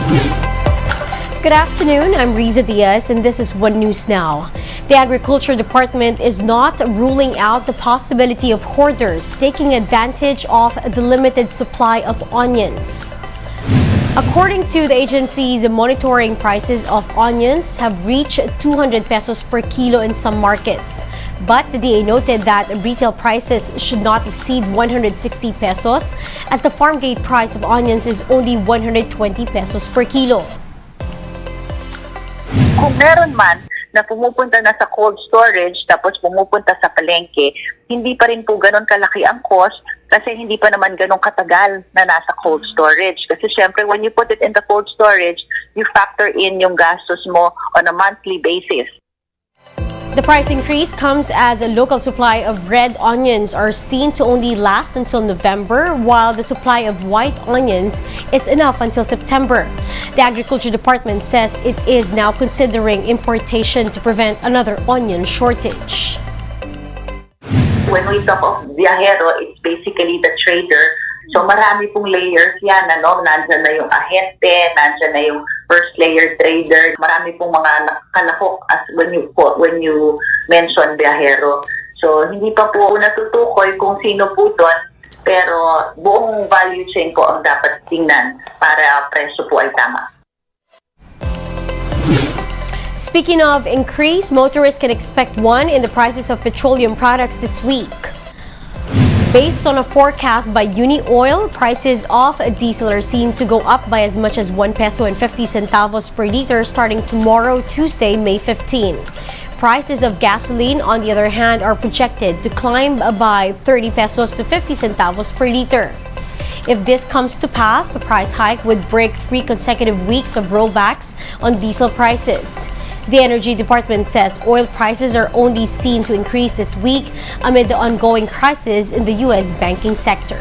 Good afternoon, I'm Riza Diaz and this is One News Now. The Agriculture Department is not ruling out the possibility of hoarders taking advantage of the limited supply of onions. According to the agency's monitoring, prices of onions have reached 200 pesos per kilo in some markets. But the DA noted that retail prices should not exceed 160 pesos as the farm gate price of onions is only 120 pesos per kilo. Kung meron man na pumupunta na sa cold storage tapos pumupunta sa palengke, hindi pa rin po ganun kalaki ang cost kasi hindi pa naman ganun katagal na nasa cold storage. Kasi syempre when you put it in the cold storage, you factor in yung gastos mo on a monthly basis. The price increase comes as a local supply of red onions are seen to only last until November, while the supply of white onions is enough until September. The Agriculture Department says it is now considering importation to prevent another onion shortage. When we talk of viajero, it's basically the trader. So marami pong layers yan, ano? Nandyan na yung ahente, nandyan na yung first layer trader. Marami pong mga nakalahok as when you mention viajero. So hindi pa po natutukoy kung sino po doon, pero buong value chain po ang dapat tingnan para presyo po ay tama. Speaking of increase, motorists can expect one in the prices of petroleum products this week. Based on a forecast by Uni Oil, prices of diesel are seen to go up by as much as 1 peso and 50 centavos per liter starting tomorrow, Tuesday, May 15. Prices of gasoline, on the other hand, are projected to climb by 30 pesos to 50 centavos per liter. If this comes to pass, the price hike would break 3 consecutive weeks of rollbacks on diesel prices. The Energy Department says oil prices are only seen to increase this week amid the ongoing crisis in the U.S. banking sector.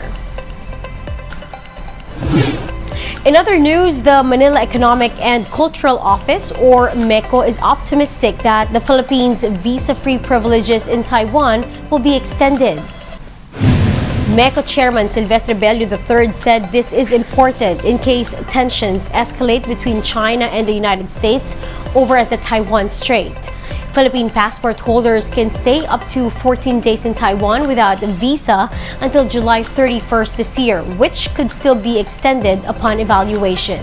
In other news, the Manila Economic and Cultural Office, or MECO, is optimistic that the Philippines' visa-free privileges in Taiwan will be extended. MECO Chairman Silvestre Bello III said this is important in case tensions escalate between China and the United States over at the Taiwan Strait. Philippine passport holders can stay up to 14 days in Taiwan without a visa until July 31st this year, which could still be extended upon evaluation.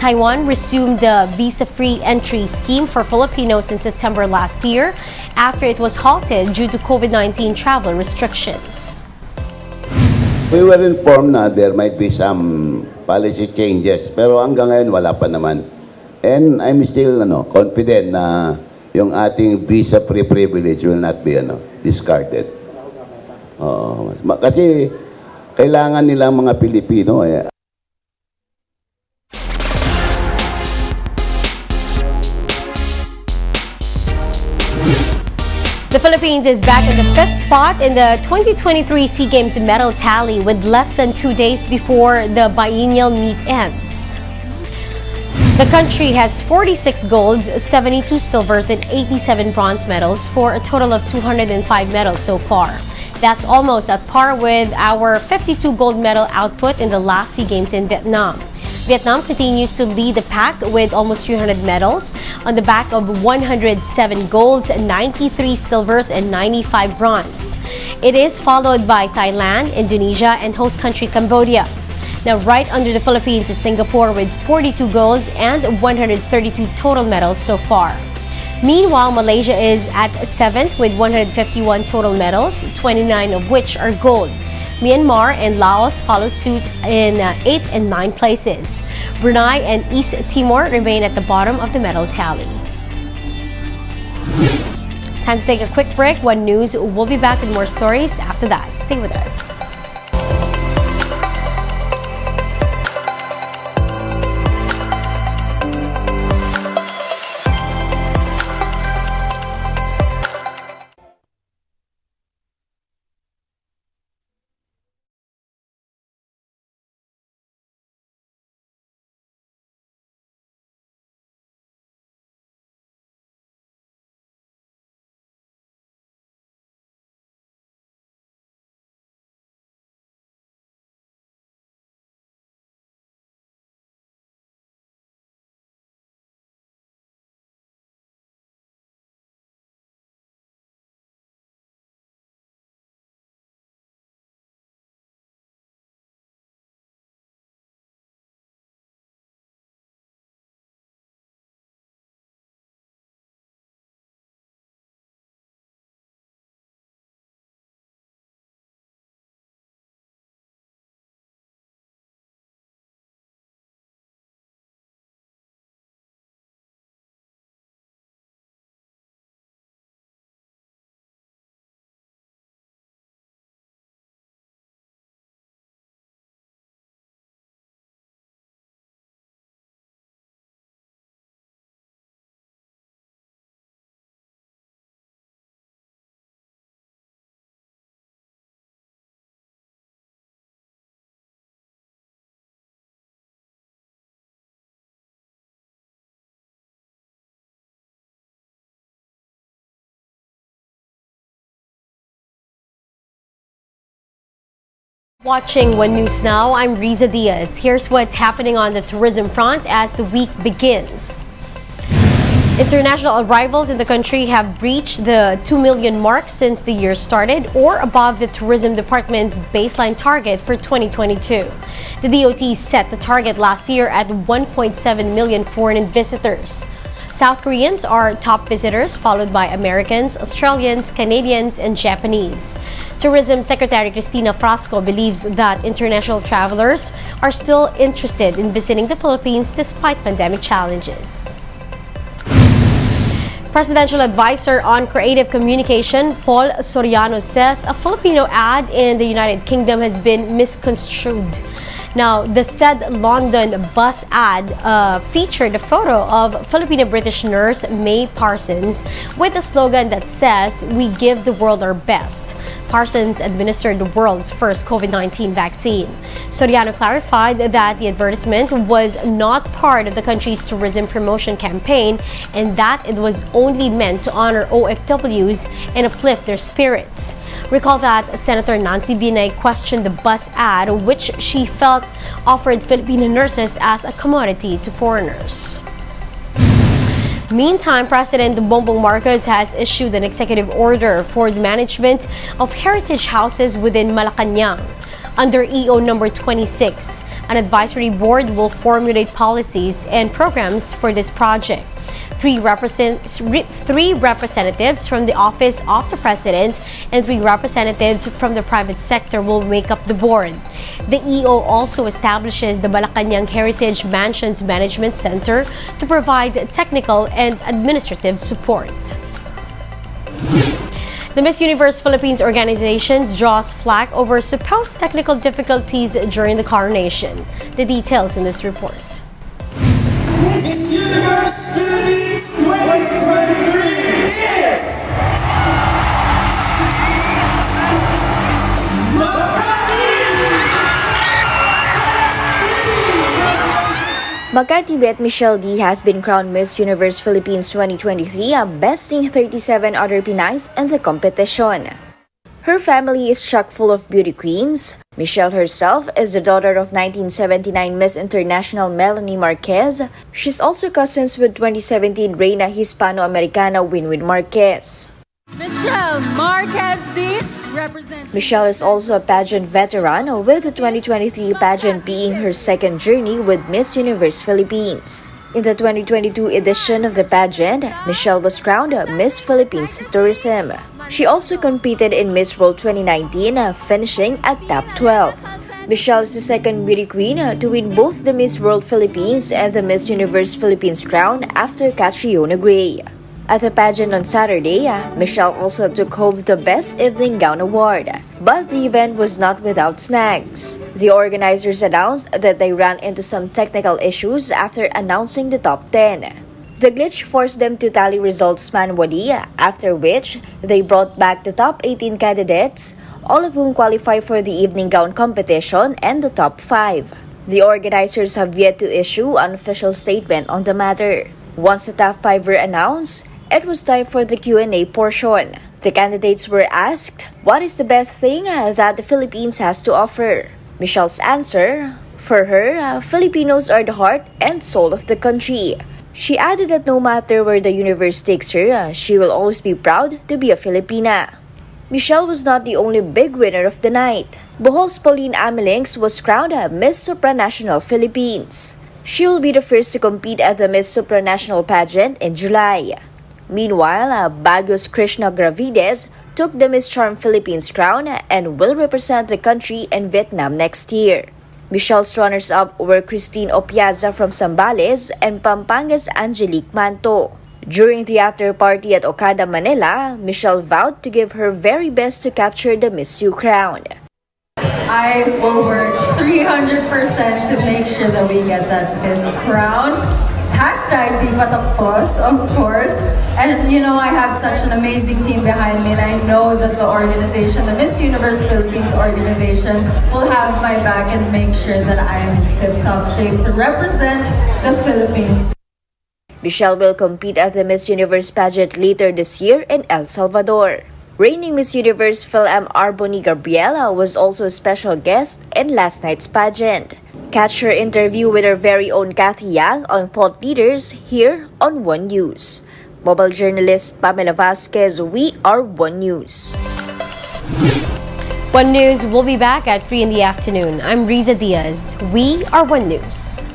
Taiwan resumed the visa-free entry scheme for Filipinos in September last year after it was halted due to COVID-19 travel restrictions. We were informed na there might be some policy changes, pero hanggang ngayon wala pa naman. And I'm still confident na yung ating visa-free privilege will not be discarded. Kasi kailangan nilang mga Pilipino The Philippines is back in the 5th spot in the 2023 SEA Games medal tally with less than 2 days before the biennial meet ends. The country has 46 golds, 72 silvers, and 87 bronze medals for a total of 205 medals so far. That's almost at par with our 52 gold medal output in the last SEA Games in Vietnam. Vietnam continues to lead the pack with almost 300 medals on the back of 107 golds, 93 silvers, and 95 bronze. It is followed by Thailand, Indonesia, and host country Cambodia. Now, right under the Philippines is Singapore with 42 golds and 132 total medals so far. Meanwhile, Malaysia is at 7th with 151 total medals, 29 of which are gold. Myanmar and Laos follow suit in 8th and 9th places. Brunei and East Timor remain at the bottom of the medal tally. Time to take a quick break. One News will be back with more stories after that. Stay with us. Watching One News Now, I'm Riza Diaz. Here's what's happening on the tourism front as the week begins. International arrivals in the country have breached the 2 million mark since the year started, or above the Tourism Department's baseline target for 2022. The DOT set the target last year at 1.7 million foreign visitors. South Koreans are top visitors, followed by Americans, Australians, Canadians, and Japanese. Tourism Secretary Cristina Frasco believes that international travelers are still interested in visiting the Philippines despite pandemic challenges. Presidential Advisor on Creative Communication, Paul Soriano, says a Filipino ad in the United Kingdom has been misconstrued. Now, the said London bus ad featured a photo of Filipino-British nurse May Parsons with a slogan that says, "We give the world our best." Parsons administered the world's first COVID-19 vaccine. Soriano clarified that the advertisement was not part of the country's tourism promotion campaign and that it was only meant to honor OFWs and uplift their spirits. Recall that Senator Nancy Binay questioned the bus ad, which she felt offered Filipino nurses as a commodity to foreigners. Meantime, President Bongbong Marcos has issued an executive order for the management of heritage houses within Malacanang. Under EO number 26, an advisory board will formulate policies and programs for this project. Three representatives from the Office of the President and 3 representatives from the private sector will make up the board. The EO also establishes the Malacanang Heritage Mansions Management Center to provide technical and administrative support. The Miss Universe Philippines organization draws flack over supposed technical difficulties during the coronation. The details in this report. Miss Universe Philippines 2023 is Makati Bet Michelle D has been crowned Miss Universe Philippines 2023, besting 37 other Pinays in the competition. Her family is chock full of beauty queens. Michelle herself is the daughter of 1979 Miss International Melanie Marquez. She's also cousins with 2017 Reina Hispano-Americana Winwin Marquez. Michelle Marquez D represents. Michelle is also a pageant veteran, with the 2023 pageant being her second journey with Miss Universe Philippines. In the 2022 edition of the pageant, Michelle was crowned Miss Philippines Tourism. She also competed in Miss World 2019, finishing at top 12. Michelle is the second beauty queen to win both the Miss World Philippines and the Miss Universe Philippines crown after Catriona Gray. At the pageant on Saturday, Michelle also took home the Best Evening Gown Award. But the event was not without snags. The organizers announced that they ran into some technical issues after announcing the top 10. The glitch forced them to tally results manually, after which they brought back the top 18 candidates, all of whom qualify for the evening gown competition and the top 5. The organizers have yet to issue an official statement on the matter. Once the top 5 were announced, it was time for the Q&A portion. The candidates were asked, what is the best thing that the Philippines has to offer? Michelle's answer, for her, Filipinos are the heart and soul of the country. She added that no matter where the universe takes her, she will always be proud to be a Filipina. Michelle was not the only big winner of the night. Bohol's Pauline Amelings was crowned Miss Supranational Philippines. She will be the first to compete at the Miss Supranational pageant in July. Meanwhile, Baguio's Krishna Gravides took the Miss Charm Philippines crown and will represent the country in Vietnam next year. Michelle's runners-up were Christine Opiaza from Zambales and Pampanga's Angelique Manto. During the after-party at Okada, Manila, Michelle vowed to give her very best to capture the Miss U crown. I will work 300% to make sure that we get that 5th crown. Hashtag Di Patapos, of course. And you know, I have such an amazing team behind me, and I know that the organization, the Miss Universe Philippines organization, will have my back and make sure that I am in tip-top shape to represent the Philippines. Michelle will compete at the Miss Universe pageant later this year in El Salvador. Reigning Miss Universe Phil-Am Arboni Gabriela was also a special guest in last night's pageant. Catch her interview with our very own Kathy Yang on Thought Leaders here on One News. Mobile journalist Pamela Vasquez, we are One News. One News will be back at 3 in the afternoon. I'm Riza Diaz. We are One News.